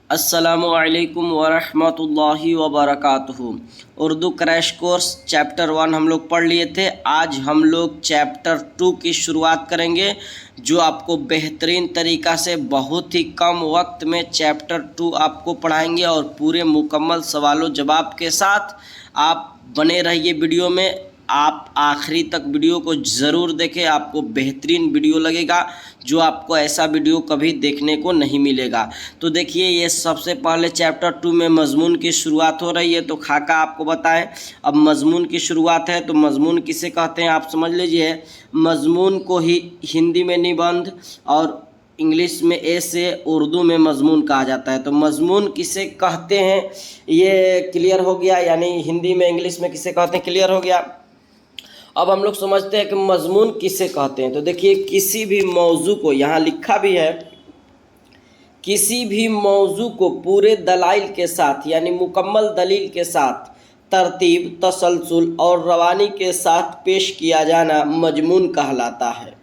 अस्सलामुअलैकुम वरहमतुल्लाहि वबरकातुहू। Urdu crash course chapter 1 हम लोग पढ़ लिए थे। आज हम लोग चैप्टर 2 की शुरुआत करेंगे, जो आपको बेहतरीन तरीक़ा से बहुत ही कम वक्त में चैप्टर 2 आपको पढ़ाएंगे और पूरे मुकम्मल सवालों जवाब के साथ। आप बने रहिए वीडियो में, आप आखिरी तक वीडियो को ज़रूर देखें। आपको बेहतरीन वीडियो लगेगा, जो आपको ऐसा वीडियो कभी देखने को नहीं मिलेगा। तो देखिए, ये सबसे पहले चैप्टर 2 में मज़मून की शुरुआत हो रही है। तो खाका आपको बताएं, अब मज़मून की शुरुआत है तो मज़मून किसे कहते हैं आप समझ लीजिए। मज़मून को ही हिंदी में निबंध और इंग्लिश में ऐसे, उर्दू में मज़मून कहा जाता है। तो मज़मून किसे कहते हैं ये क्लियर हो गया, यानी हिंदी में इंग्लिश में किसे कहते हैं क्लियर हो गया। अब हम लोग समझते हैं कि मज़मून किसे कहते हैं। तो देखिए, किसी भी मौजू को, यहाँ लिखा भी है, किसी भी मौजू को पूरे दलाइल के साथ यानी मुकम्मल दलील के साथ तरतीब, तसलसल और रवानी के साथ पेश किया जाना मज़मून कहलाता है।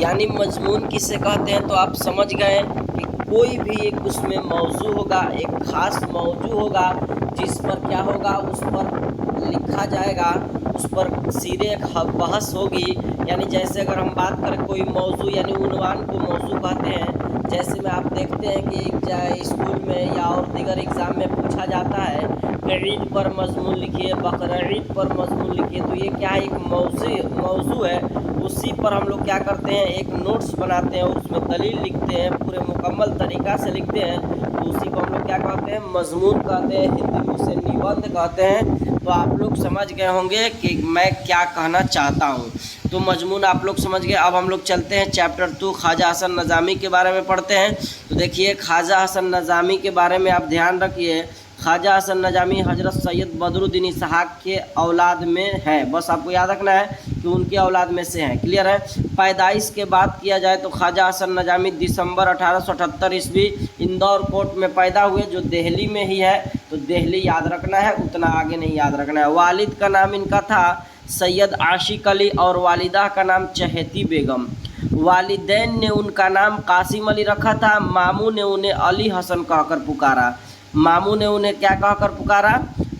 यानी मज़मून किसे कहते हैं तो आप समझ गए कि कोई भी एक उसमें मौजू होगा, एक ख़ास मौजू होगा, जिस पर क्या होगा, उस पर लिखा जाएगा, उस पर सीधे एक बहस होगी। यानी जैसे अगर हम बात करें कोई मौजू यानी उन्वान को मौजू कहते हैं। जैसे में आप देखते हैं कि स्कूल में या और दीगर एग्ज़ाम में पूछा जाता है कि ईद पर मज़मून लिखिए, बकरीद पर मज़मून लिखिए। तो ये क्या है, एक मौजू है। उसी पर हम लोग क्या करते हैं, एक नोट्स बनाते हैं और उसमें दलील लिखते हैं, पूरे मुकम्मल तरीक़ा से लिखते हैं। तो उसी को हम लोग क्या कहते हैं, मज़मून कहते हैं, हिंदी में उसे निबंध कहते हैं। तो आप लोग समझ गए होंगे कि मैं क्या कहना चाहता हूँ। तो मज़मून आप लोग समझ गए। अब हम लोग चलते हैं चैप्टर 2 ख्वाजा हसन नज़ामी के बारे में पढ़ते हैं। तो देखिए, ख्वाजा हसन नज़ामी के बारे में आप ध्यान रखिए। ख्वाजा हसन नज़ामी हज़रत सैयद बदरुद्दीन इसहाक़ के औलाद में है। बस आपको याद रखना है कि उनके औलाद में से हैं। क्लियर है। पैदाइश के बात किया जाए तो ख्वाजा हसन नज़ामी दिसंबर 1878 ईस्वी इंदौर कोट में पैदा हुए, जो दिल्ली में ही है। तो दिल्ली याद रखना है, उतना आगे नहीं याद रखना है। वालिद का नाम इनका था सैयद आशिक अली और वालिदा का नाम चहेती बेगम। वालिदैन ने उनका नाम कासिम अली रखा था। मामू ने उन्हें अली हसन कहकर पुकारा। मामू ने उन्हें क्या कहकर पुकारा,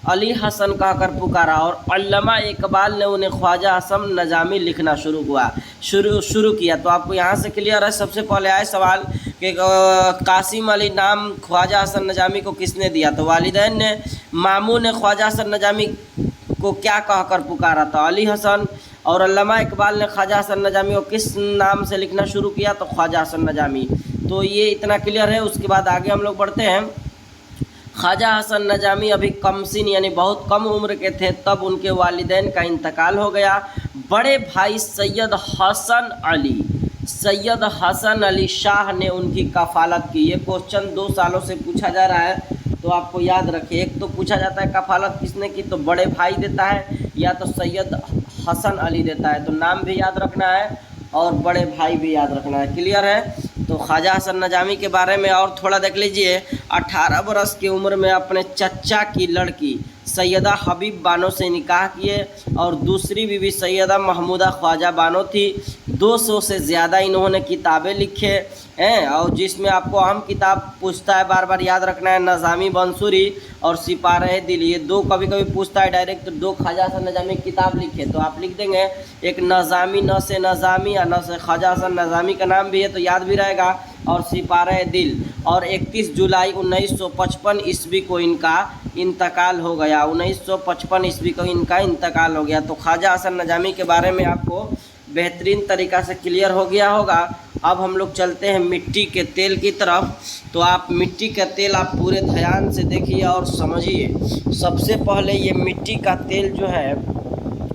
अली हसन कहकर पुकारा। और अल्लामा इकबाल ने उन्हें ख्वाजा हसन नज़ामी लिखना शुरू किया। तो आपको यहाँ से क्लियर है। सबसे पहले आए सवाल कि कासिम अली नाम ख्वाजा हसन नज़ामी को किसने दिया। तो वालिदैन ने। मामू ने ख्वाजा हसन नज़ामी को क्या कहकर पुकारा था, अली हसन। और अल्लामा इकबाल ने ख्वाजा हसन नज़ामी को किस नाम से लिखना शुरू किया, तो ख्वाजा हसन नज़ामी। तो ये इतना क्लियर है। उसके बाद आगे हम लोग बढ़ते हैं। ख्वाजा हसन नज़ामी अभी कमसिन यानी बहुत कम उम्र के थे, तब उनके वालिदैन का इंतकाल हो गया। बड़े भाई सैयद हसन अली शाह ने उनकी कफ़ालत की। ये क्वेश्चन 2 सालों से पूछा जा रहा है, तो आपको याद रखिए। एक तो पूछा जाता है कफ़ालत किसने की, तो बड़े भाई देता है या तो सैयद हसन अली देता है। तो नाम भी याद रखना है और बड़े भाई भी याद रखना है। क्लियर है। तो ख्वाजा हसन नज़ामी के बारे में और थोड़ा देख लीजिए। 18 बरस की उम्र में अपने चचा की लड़की सैयदा हबीब बानो से निकाह किए और दूसरी बीवी सैयदा महमूदा ख्वाजा बानो थी। 200 से ज़्यादा इन्होंने किताबें लिखे हैं, और जिसमें आपको अहम किताब पूछता है, बार बार याद रखना है, नज़ामी बंसूरी और सिपारह दिल। ये 2 कभी कभी पूछता है डायरेक्ट। तो 2 ख्वाजा हसन नज़ामी किताब लिखे, तो आप लिख देंगे एक नज़ामी, न से नज़ामी या न से ख्वाजा हसन नज़ामी का नाम भी है तो याद भी रहेगा, और सिपारह दिल। और 31 जुलाई 1955 ईस्वी को इनका इंतकाल हो गया। 1955 ईस्वी को इनका इंतकाल हो गया। तो ख्वाजा हसन नज़ामी के बारे में आपको बेहतरीन तरीक़ा से क्लियर हो गया होगा। अब हम लोग चलते हैं मिट्टी के तेल की तरफ। तो आप मिट्टी का तेल आप पूरे ध्यान से देखिए और समझिए। सबसे पहले ये मिट्टी का तेल जो है,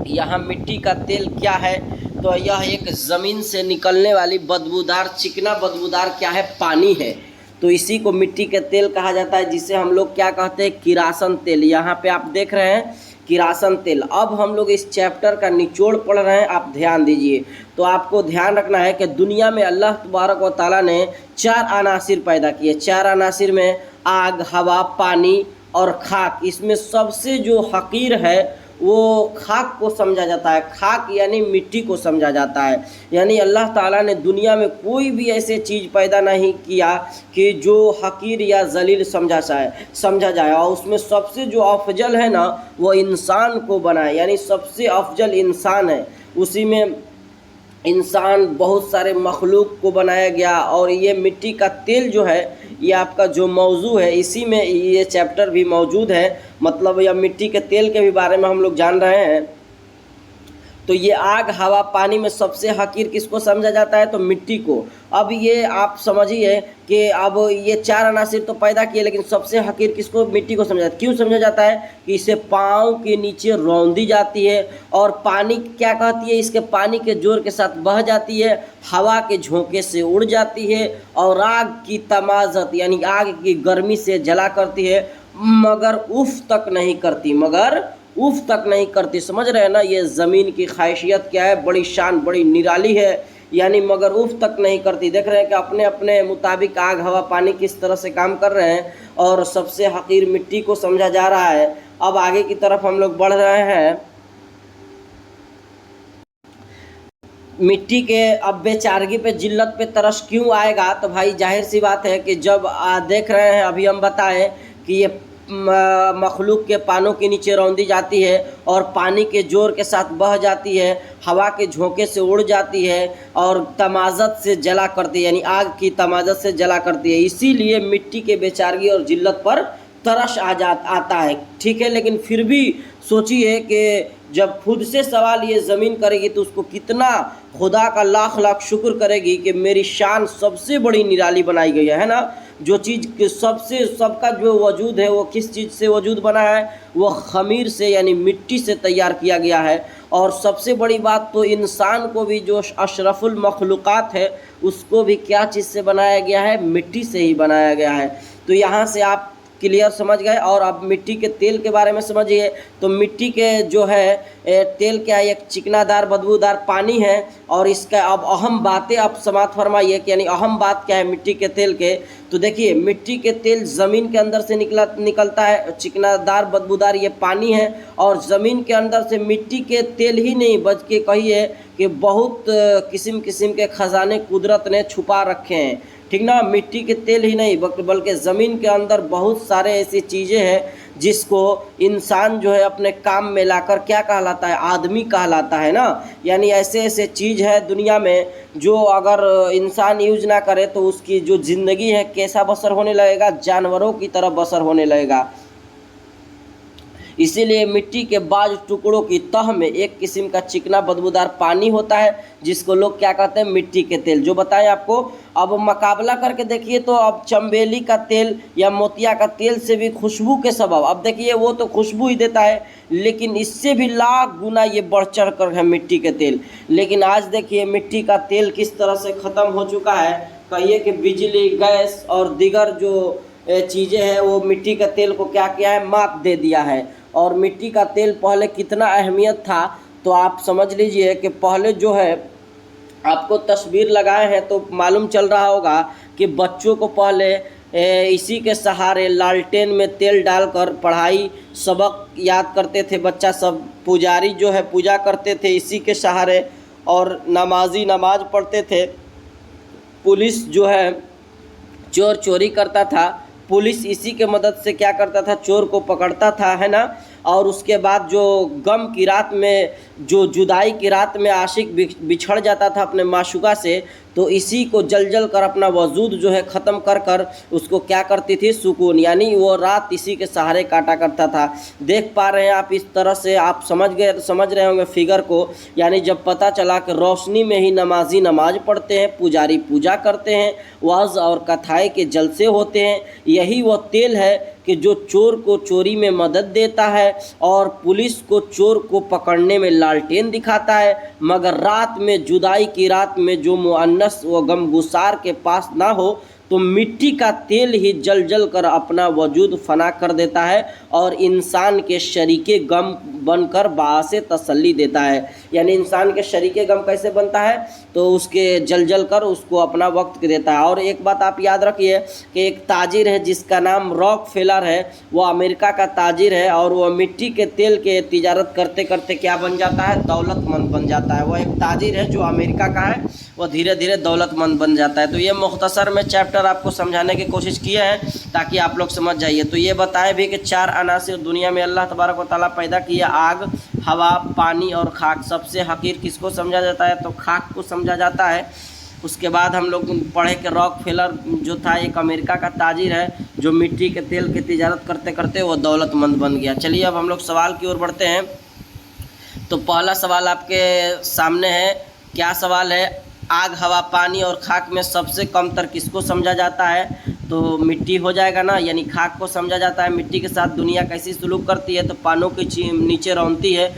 यहाँ मिट्टी का तेल क्या है, तो यह एक ज़मीन से निकलने वाली बदबूदार, चिकना बदबूदार क्या है, पानी है। तो इसी को मिट्टी के तेल कहा जाता है, जिसे हम लोग क्या कहते हैं, किरासन तेल। यहाँ पे आप देख रहे हैं किरासन तेल। अब हम लोग इस चैप्टर का निचोड़ पढ़ रहे हैं, आप ध्यान दीजिए। तो आपको ध्यान रखना है कि दुनिया में अल्लाह तबारक व तआला ने 4 अनासिर पैदा किए। 4 अनासिर में आग, हवा, पानी और खाक। इसमें सबसे जो हकीर है वो खाक को समझा जाता है। खाक यानी मिट्टी को समझा जाता है। यानी अल्लाह ताला ने दुनिया में कोई भी ऐसे चीज़ पैदा नहीं किया कि जो हकीर या जलील समझा जाए। और उसमें सबसे जो अफजल है ना वो इंसान को बनाए, यानी सबसे अफजल इंसान है। उसी में इंसान बहुत सारे मखलूक को बनाया गया। और ये मिट्टी का तेल जो है ये आपका जो मौजू है इसी में ये चैप्टर भी मौजूद है। मतलब यह मिट्टी के तेल के भी बारे में हम लोग जान रहे हैं। तो ये आग, हवा, पानी में सबसे हकीर किसको समझा जाता है? तो मिट्टी को। अब ये आप समझिए कि अब ये चार अनासिर तो पैदा किए, लेकिन सबसे हकीर किसको? मिट्टी को समझा जाता है। क्यों समझा जाता है? कि इसे पाँव के नीचे रौंदी जाती है और पानी क्या कहती है, इसके पानी के जोर के साथ बह जाती है, हवा के झोंके से उड़ जाती है और आग की तमाज़त यानी आग की गर्मी से जला करती है, मगर उफ तक नहीं करती, उफ तक नहीं करती। समझ रहे हैं ना? ये ज़मीन की खासियत क्या है, बड़ी शान, बड़ी निराली है। यानी मगर उफ तक नहीं करती। देख रहे हैं कि अपने अपने मुताबिक आग, हवा, पानी किस तरह से काम कर रहे हैं और सबसे हकीर मिट्टी को समझा जा रहा है। अब आगे की तरफ हम लोग बढ़ रहे हैं। मिट्टी के अब बेचारगी पे, जिल्लत पे तरस क्यों आएगा? तो भाई जाहिर सी बात है कि जब देख रहे हैं, अभी हम बताएं कि ये मखलूक के पानों के नीचे रौंदी जाती है और पानी के जोर के साथ बह जाती है, हवा के झोंके से उड़ जाती है और तमाज़त से जला करती है, यानी आग की तमाज़त से जला करती है। इसीलिए मिट्टी के बेचारगी और जिल्लत पर तरस आता है। ठीक है, लेकिन फिर भी सोचिए कि जब खुद से सवाल ये ज़मीन करेगी तो उसको कितना खुदा का लाख लाख शुक्र करेगी कि मेरी शान सबसे बड़ी निराली बनाई गई है ना। जो चीज़ के सबसे सबका जो वजूद है वो किस चीज़ से वजूद बना है? वो खमीर से यानी मिट्टी से तैयार किया गया है। और सबसे बड़ी बात तो इंसान को भी, जो अशरफुल मखलूक़ात है, उसको भी क्या चीज़ से बनाया गया है? मिट्टी से ही बनाया गया है। तो यहाँ से आप क्लियर समझ गए। और अब मिट्टी के तेल के बारे में समझिए। तो मिट्टी के जो है तेल क्या है? एक चिकनादार बदबूदार पानी है। और इसका अब अहम बातें आप समाप्त फरमाइए कि यानी अहम बात क्या है मिट्टी के तेल के? तो देखिए, मिट्टी के तेल ज़मीन के अंदर से निकलता है, चिकनादार बदबूदार ये पानी है। और ज़मीन के अंदर से मिट्टी के तेल ही नहीं बल्कि कहिए कि बहुत किस्म किस्म के ख़जाने कुदरत ने छुपा रखे हैं। ठीक ना? मिट्टी के तेल ही नहीं बल्कि ज़मीन के अंदर बहुत सारे ऐसी चीज़ें हैं जिसको इंसान जो है अपने काम में लाकर क्या कहलाता है? आदमी कहलाता है ना। यानी ऐसे ऐसे चीज़ है दुनिया में जो अगर इंसान यूज ना करे तो उसकी जो ज़िंदगी है कैसा बसर होने लगेगा? जानवरों की तरह बसर होने लगेगा। इसीलिए मिट्टी के बाज टुकड़ों की तह में एक किस्म का चिकना बदबूदार पानी होता है जिसको लोग क्या कहते हैं? मिट्टी के तेल। जो बताएं आपको। अब मुकाबला करके देखिए तो अब चंबेली का तेल या मोतिया का तेल से भी खुशबू के सबब, अब देखिए वो तो खुशबू ही देता है, लेकिन इससे भी लाख गुना ये बढ़ चढ़ कर है मिट्टी के तेल। लेकिन आज देखिए मिट्टी का तेल किस तरह से ख़त्म हो चुका है। कहिए कि बिजली, गैस और दीगर जो चीज़ें हैं वो मिट्टी का तेल को क्या किया है? मात दे दिया है। और मिट्टी का तेल पहले कितना अहमियत था तो आप समझ लीजिए कि पहले जो है आपको तस्वीर लगाए हैं तो मालूम चल रहा होगा कि बच्चों को पहले इसी के सहारे लालटेन में तेल डालकर पढ़ाई सबक याद करते थे बच्चा सब। पुजारी जो है पूजा करते थे इसी के सहारे और नमाजी नमाज पढ़ते थे। पुलिस जो है चोर चोरी करता था, पुलिस इसी के मदद से क्या करता था? चोर को पकड़ता था, है ना। और उसके बाद जो गम की रात में, जो जुदाई की रात में आशिक बिछड़ जाता था अपने माशुका से, तो इसी को जल जल कर अपना वजूद जो है ख़त्म कर कर उसको क्या करती थी? सुकून, यानी वो रात इसी के सहारे काटा करता था। देख पा रहे हैं आप? इस तरह से आप समझ गए, समझ रहे होंगे फिगर को। यानी जब पता चला कि रोशनी में ही नमाजी नमाज पढ़ते हैं, पुजारी पूजा करते हैं, वाज़ और कथाएँ के जलसे होते हैं, यही वो तेल है कि जो चोर को चोरी में मदद देता है और पुलिस को चोर को पकड़ने में लालटेन दिखाता है, मगर रात में, जुदाई की रात में जो मुअन्नस व गमगुसार के पास ना हो तो मिट्टी का तेल ही जल जल कर अपना वजूद फना कर देता है और इंसान के शरीके गम बनकर बासे तसल्ली देता है। यानी इंसान के शरीके गम कैसे बनता है? तो उसके जल जल कर उसको अपना वक्त देता है। और एक बात आप याद रखिए कि एक ताजिर है जिसका नाम रॉकफेलर है, वो अमेरिका का ताजिर है और वो मिट्टी के तेल के तिजारत करते करते क्या बन जाता है, दौलतमंद बन जाता है। वो एक ताजिर है जो अमेरिका का है, वो धीरे धीरे दौलतमंद बन जाता है। तो ये मुख्तसर में चैप्टर आपको समझाने की कोशिश किए हैं ताकि आप लोग समझ जाइए। तो ये बताएं भी कि 4 अनासिर दुनिया में अल्लाह तबारक व तआला पैदा किया, आग, हवा, पानी और खाक। सबसे हकीर किसको समझा जाता है, तो खाक को समझा जाता है। उसके बाद हम लोग पढ़े कि रॉकफेलर जो था एक अमेरिका का ताजिर है जो मिट्टी के तेल की तिजारत करते करते वो दौलतमंद बन गया। चलिए अब हम लोग सवाल की ओर बढ़ते हैं। तो पहला सवाल आपके सामने है, क्या सवाल है, आग, हवा, पानी और खाक में सबसे कमतर किसको समझा जाता है, तो मिट्टी हो जाएगा ना, यानी खाक को समझा जाता है। मिट्टी के साथ दुनिया कैसी सलूक करती है, तो पानों के नीचे रौंदती है।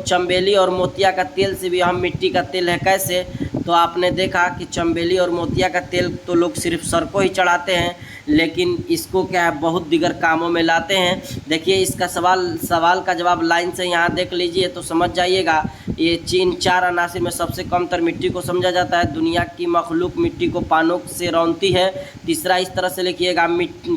चंबेली और मोतिया का तेल से भी हम मिट्टी का तेल है, कैसे, तो आपने देखा कि चंबेली और मोतिया का तेल तो लोग सिर्फ सर को ही चढ़ाते हैं, लेकिन इसको क्या है बहुत दिगर कामों में लाते हैं। देखिए इसका सवाल का जवाब लाइन से यहाँ देख लीजिए तो समझ जाइएगा। ये 4 अनासिर में सबसे कमतर मिट्टी को समझा जाता है। दुनिया की मखलूक मिट्टी को पानों से रौंदती है। तीसरा इस तरह से लिखिएगा,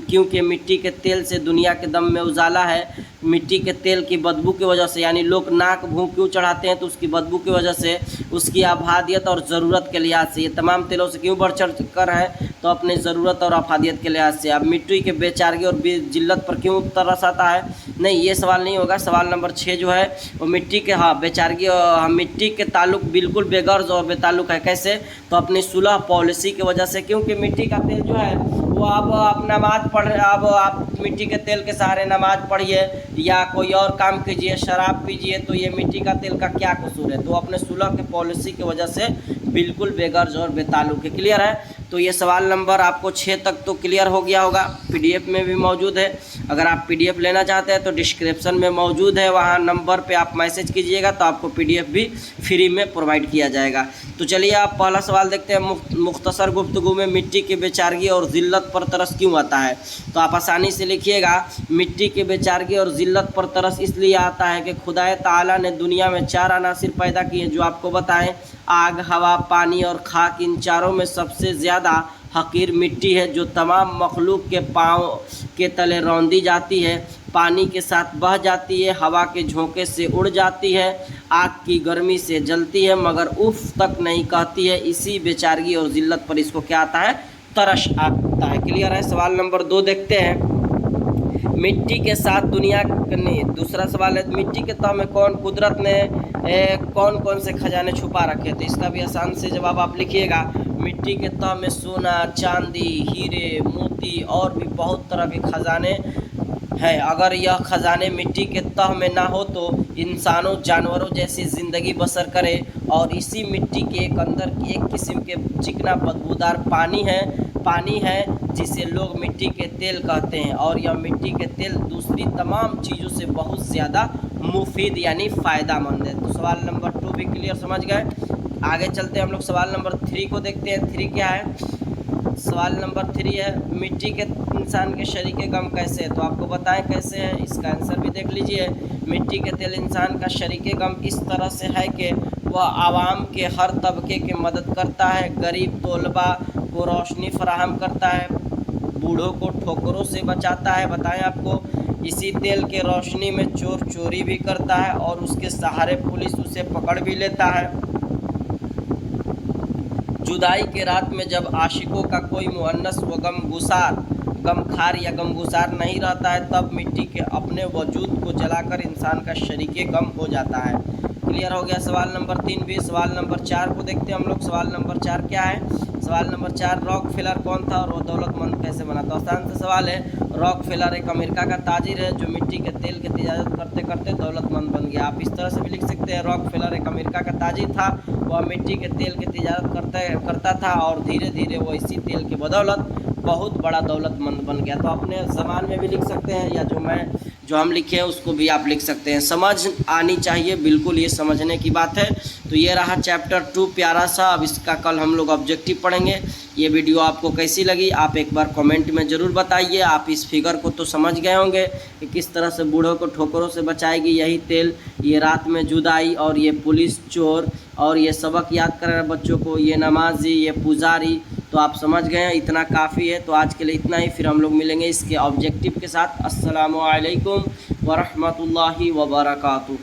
क्योंकि मिट्टी के तेल से दुनिया के दम में उजाला है। मिट्टी के तेल की बदबू की वजह से, यानी लोग नाक भूं क्यों चढ़ाते हैं, तो उसकी बदबू की वजह से, उसकी अफादियत और ज़रूरत के लिहाज से। ये तमाम तेलों से क्यों बढ़ चढ़ कर है, तो अपनी ज़रूरत और अफादियत के लिहाज से। अब मिट्टी के बेचारगी और जिल्लत पर क्यों तरस आता है, नहीं ये सवाल नहीं होगा। सवाल नंबर 6 जो है वो मिट्टी के बेचारगी और मिट्टी के ताल्लुक बिल्कुल बेगर्ज और बेताल्लुक है, कैसे, तो अपनी सुलह पॉलिसी की वजह से। क्योंकि मिट्टी का तेल जो है वो आप नमाज पढ़ रहे, अब आप मिट्टी के तेल के सहारे नमाज पढ़िए या कोई और काम कीजिए, शराब पीजिए, तो ये मिट्टी का तेल का क्या कसूर है, तो अपने सुलह के पॉलिसी की वजह से बिल्कुल बेगर्ज और बेताल्लुक है। क्लियर है। तो ये सवाल नंबर आपको 6 तक तो क्लियर हो गया होगा। पीडीएफ में भी मौजूद है, अगर आप पीडीएफ लेना चाहते हैं तो डिस्क्रिप्शन में मौजूद है, वहाँ नंबर पे आप मैसेज कीजिएगा तो आपको पीडीएफ भी फ्री में प्रोवाइड किया जाएगा। तो चलिए आप पहला सवाल देखते हैं। मुख्तसर गुफ्तगू में मिट्टी की बेचारगी और ज़िल्लत पर तरस क्यों आता है, तो आप आसानी से लिखिएगा, मिट्टी की बेचारगी और ज़िल्लत पर तरस इसलिए आता है कि खुदाए ताला ने दुनिया में 4 अनासिर पैदा किए जो आपको बताएं, आग, हवा, पानी और खाक। इन चारों में सबसे ज़्यादा हकीर मिट्टी है जो तमाम मखलूक के पाँव के तले रौंदी जाती है, पानी के साथ बह जाती है, हवा के झोंके से उड़ जाती है, आग की गर्मी से जलती है मगर उफ तक नहीं कहती है। इसी बेचारगी और ज़िल्लत पर इसको क्या आता है, तरस आता है। क्लियर है। सवाल नंबर 2 देखते हैं। मिट्टी के साथ दुनिया ने, दूसरा सवाल है, मिट्टी के तह में कुदरत ने कौन कौन से खजाने छुपा रखे थे, इसका भी आसान से जवाब आप लिखिएगा। मिट्टी के तह में सोना, चांदी, हीरे, मोती और भी बहुत तरह के खजाने हैं। अगर यह खजाने मिट्टी के तह में ना हो तो इंसानों जानवरों जैसी ज़िंदगी बसर करे। और इसी मिट्टी के अंदर एक किस्म के चिकना बदबूदार पानी है जिसे लोग मिट्टी के तेल कहते हैं। और यह मिट्टी के तेल दूसरी तमाम चीज़ों से बहुत ज़्यादा मुफीद यानी फ़ायदेमंद है। तो सवाल नंबर 2 भी क्लियर समझ गए। आगे चलते हैं हम लोग सवाल नंबर 3 को देखते हैं। 3 क्या है, सवाल नंबर 3 है, मिट्टी के इंसान के शरीके गम कैसे है, तो आपको बताएं कैसे है, इसका आंसर भी देख लीजिए। मिट्टी के तेल इंसान का शरीके गम इस तरह से है कि वह आवाम के हर तबके की मदद करता है, गरीब तलबा को रोशनी फराहम करता है, बूढ़ों को ठोकरों से बचाता है। बताएं आपको, इसी तेल के रोशनी में चोर चोरी भी करता है और उसके सहारे पुलिस उसे पकड़ भी लेता है। जुदाई के रात में जब आशिकों का कोई मुअन्नस व गमखार या गमगुसार नहीं रहता है, तब मिट्टी के अपने वजूद को जलाकर इंसान का शरीके गम हो जाता है। क्लियर हो गया सवाल नंबर 3 भी। सवाल नंबर 4 को देखते हैं हम लोग। सवाल नंबर 4 क्या है, सवाल नंबर 4, रॉकफेलर कौन था और वो दौलतमंद कैसे बना, तो आसान से सवाल है। रॉकफेलर एक अमेरिका का ताजिर है जो मिट्टी के तेल की तिजारत करते करते दौलतमंद बन गया। आप इस तरह से भी लिख सकते हैं, रॉकफेलर एक अमेरिका का ताजिर था, वह मिट्टी के तेल की तिजारत करता था और धीरे धीरे वो इसी तेल की बदौलत बहुत बड़ा दौलतमंद बन गया। तो अपने ज़बान में भी लिख सकते हैं या जो हम लिखे हैं उसको भी आप लिख सकते हैं। समझ आनी चाहिए, बिल्कुल ये समझने की बात है। तो ये रहा चैप्टर 2 प्यारा सा। अब इसका कल हम लोग ऑब्जेक्टिव पढ़ेंगे। ये वीडियो आपको कैसी लगी आप एक बार कमेंट में ज़रूर बताइए। आप इस फिगर को तो समझ गए होंगे कि किस तरह से बूढ़ों को ठोकरों से बचाएगी यही तेल, ये रात में जुदाई और ये पुलिस चोर और ये सबक याद कर रहे बच्चों को, ये नमाजी, ये पुजारी। तो आप समझ गए हैं, इतना काफ़ी है। तो आज के लिए इतना ही, फिर हम लोग मिलेंगे इसके ऑब्जेक्टिव के साथ। अस्सलामु अलैकुम वरहमतुल्लाहि वबरकातुहू।